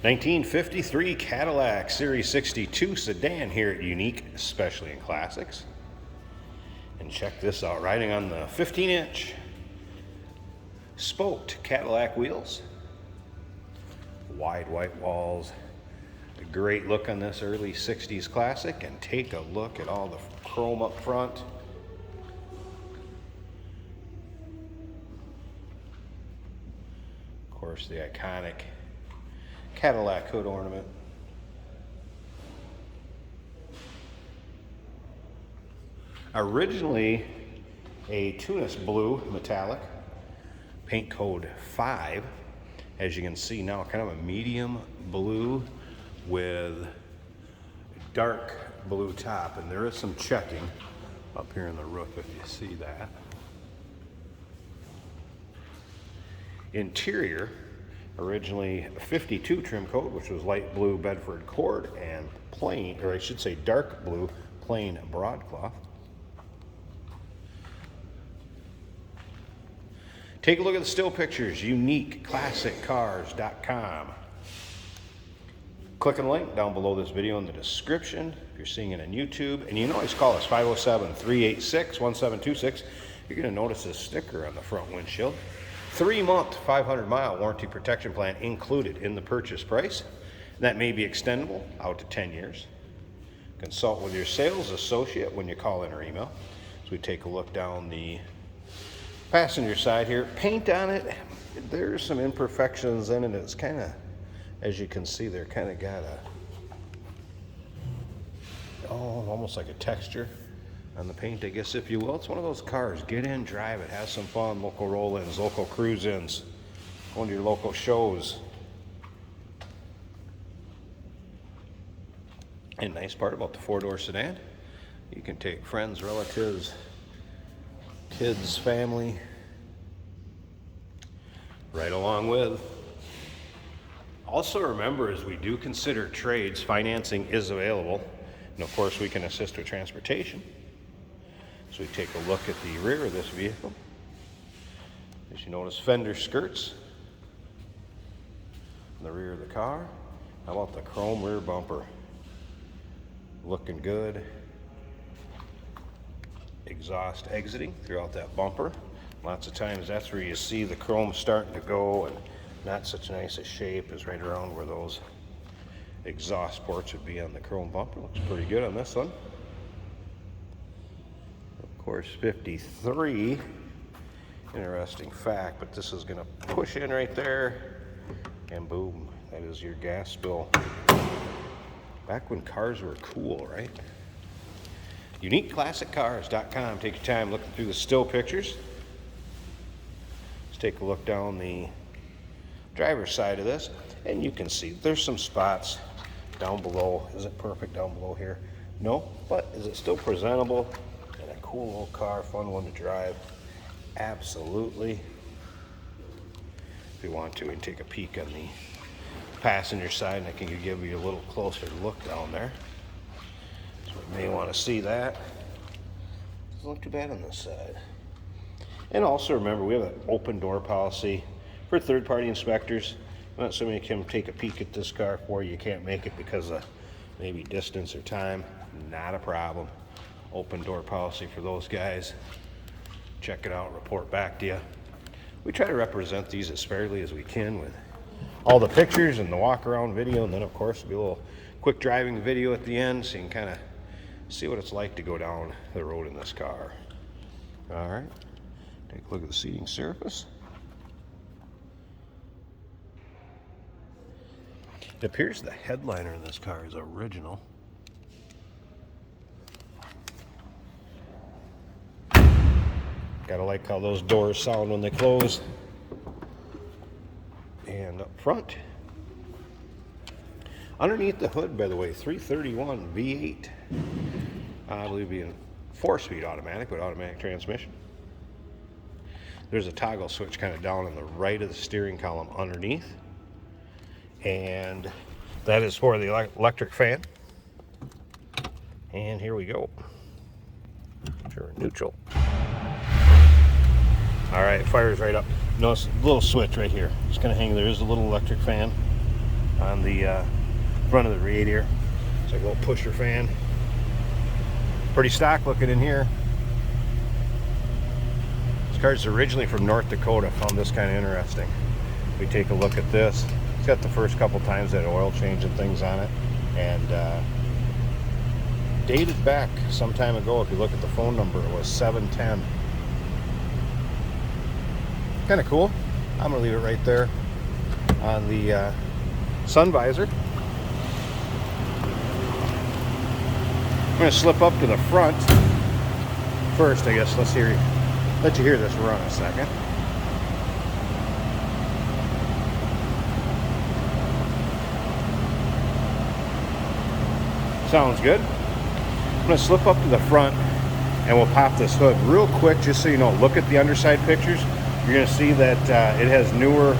1953 Cadillac Series 62 sedan here at Unique, especially in classics. And check this out, riding on the 15-inch spoked Cadillac wheels. Wide white walls. A great look on this early 60s classic. And take a look at all the chrome up front. Of course, the iconic Cadillac hood ornament. Originally a Tunis blue metallic, paint code 5. As you can see now, kind of a medium blue with dark blue top, and there is some checking up here in the roof if you see that. Interior, originally a 52 trim coat, which was light blue Bedford cord and plain, or I should say dark blue plain broadcloth. Take a look at the still pictures, uniqueclassiccars.com. Click on the link down below this video in the description if you're seeing it on YouTube. And you can always call us 507-386-1726. You're going to notice this sticker on the front windshield. 3-month, 500-mile warranty protection plan included in the purchase price. That may be extendable out to 10 years. Consult with your sales associate when you call in or email. So we take a look down the passenger side here. Paint on it, there's some imperfections in it. It's kind of, as you can see, they're kind of got almost like a texture on the paint, I guess, if you will. It's one of those cars. Get in, drive it, have some fun. Local roll-ins, local cruise-ins, go to your local shows. And nice part about the 4-door sedan, you can take friends, relatives, kids, family, right along with. Also remember, as we do consider trades, financing is available. And of course, we can assist with transportation. So we take a look at the rear of this vehicle. As you notice, fender skirts in the rear of the car. How about the chrome rear bumper? Looking good. Exhaust exiting throughout that bumper. Lots of times that's where you see the chrome starting to go, and not such nice a shape is right around where those exhaust ports would be on the chrome bumper. Looks pretty good on this one. Of course, 53, interesting fact, but this is going to push in right there, and boom, that is your gas spill. Back when cars were cool, right? UniqueClassicCars.com. Take your time looking through the still pictures. Let's take a look down the driver's side of this, and you can see there's some spots down below. Isn't perfect down below here? No, but is it still presentable and a cool little car, fun one to drive? Absolutely. If you want to, we can take a peek on the passenger side, and I can give you a little closer look down there. So you may want to see that. Doesn't look too bad on this side. And also remember, we have an open door policy for third-party inspectors. Not somebody can take a peek at this car for you. You can't make it because of maybe distance or time. Not a problem. Open door policy for those guys. Check it out, report back to you. We try to represent these as fairly as we can with all the pictures and the walk-around video, and then of course there'll be a little quick driving video at the end so you can kind of see what it's like to go down the road in this car. All right, take a look at the seating surface. It appears the headliner in this car is original. Gotta like how those doors sound when they close. And up front, underneath the hood, by the way, 331 V8. I believe being 4-speed automatic with automatic transmission. There's a toggle switch kind of down on the right of the steering column underneath. And that is for the electric fan. And here we go. Sure, neutral. All right, fires right up. Notice a little switch right here. Just kind of hang there. There's a little electric fan. on the front of the radiator. It's like a little pusher fan. Pretty stock looking in here. This car's originally from North Dakota. Found this kind of interesting. We take a look at this. It's got the first couple times that oil change and things on it, and dated back some time ago. If you look at the phone number, it was 710. Kind of cool. I'm gonna leave it right there on the sun visor. I'm gonna slip up to the front first. I guess let you hear this run a second. Sounds good. I'm gonna slip up to the front and we'll pop this hood real quick, just so you know. Look at the underside pictures. You're gonna see that it has newer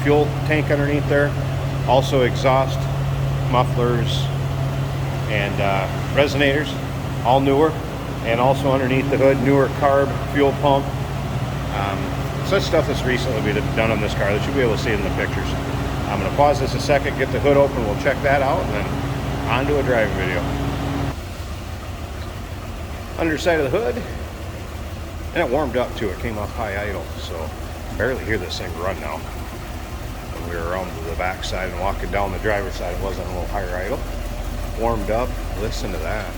fuel tank underneath there. Also exhaust, mufflers, and resonators, all newer. And also underneath the hood, newer carb fuel pump. Such stuff that's recently been done on this car that you'll be able to see it in the pictures. I'm gonna pause this a second, get the hood open, we'll check that out, and then on to a driving video. Underside of the hood, and it warmed up too. It came off high idle, so barely hear this thing run now. When we were around to the back side and walking down the driver's side, it wasn't a little higher idle. Warmed up. Listen to that.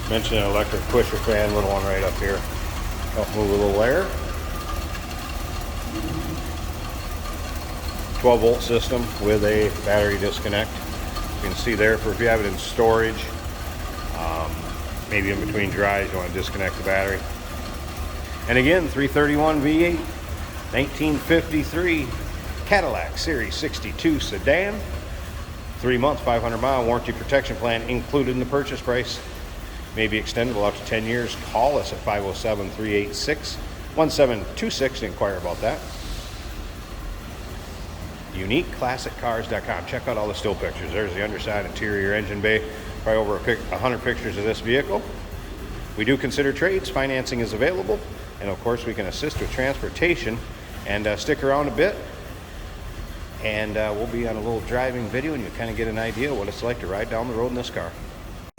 Mentioned an electric pusher fan, little one right up here. Help move a little air. 12-volt system with a battery disconnect. You can see there, for if you have it in storage, maybe in between drives, you want to disconnect the battery. And again, 331 V8, 1953 Cadillac Series 62 Sedan. 3-month, 500-mile warranty protection plan included in the purchase price. May be extendable up to 10 years. Call us at 507-386-1726 to inquire about that. UniqueClassicCars.com. Check out all the still pictures. There's the underside, interior, engine bay. Probably over 100 pictures of this vehicle. We do consider trades. Financing is available. And of course, we can assist with transportation. And stick around a bit. And we'll be on a little driving video, and you kind of get an idea what it's like to ride down the road in this car.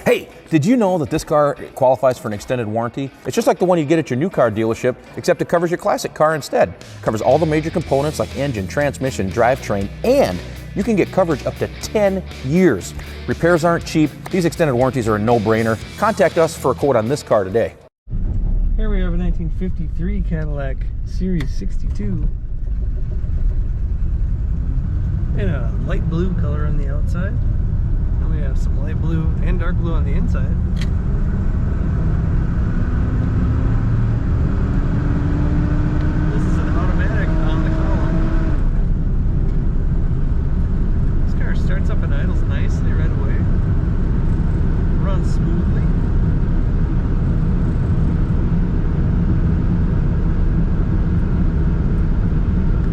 Hey, did you know that this car qualifies for an extended warranty? It's just like the one you get at your new car dealership, except it covers your classic car instead. It covers all the major components like engine, transmission, drivetrain, and you can get coverage up to 10 years. Repairs aren't cheap. These extended warranties are a no-brainer. Contact us for a quote on this car today. Here we have a 1953 Cadillac Series 62 in a light blue color on the outside. And we have some light blue and dark blue on the inside. This is an automatic on the column. This car starts up and idles nicely right away. Runs smoothly.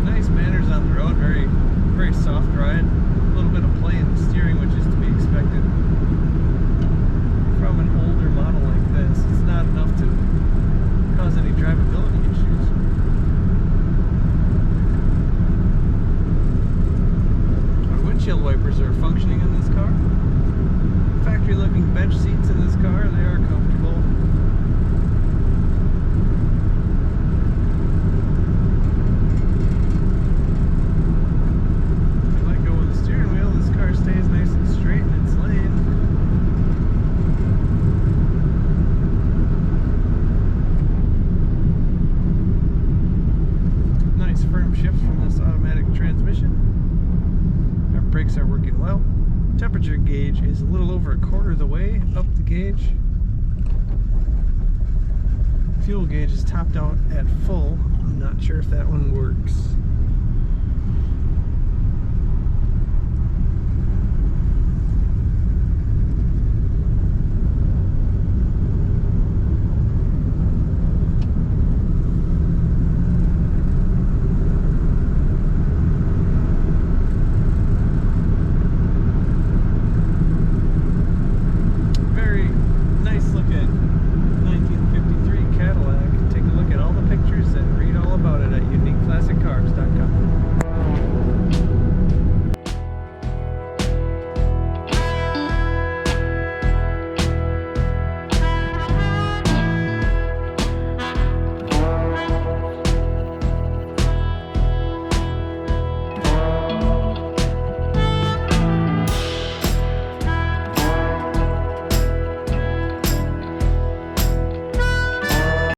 Nice manners on the road, very soft ride. A little bit of play in the steering, which is to be expected from an older model like this. It's not enough to cause any drivability issues. Our windshield wipers are functioning in this car. Factory looking bench seats in this car, they are comfortable. Stays nice and straight in its lane. Nice firm shifts from this automatic transmission. Our brakes are working well. Temperature gauge is a little over a quarter of the way up the gauge. Fuel gauge is topped out at full. I'm not sure if that one works.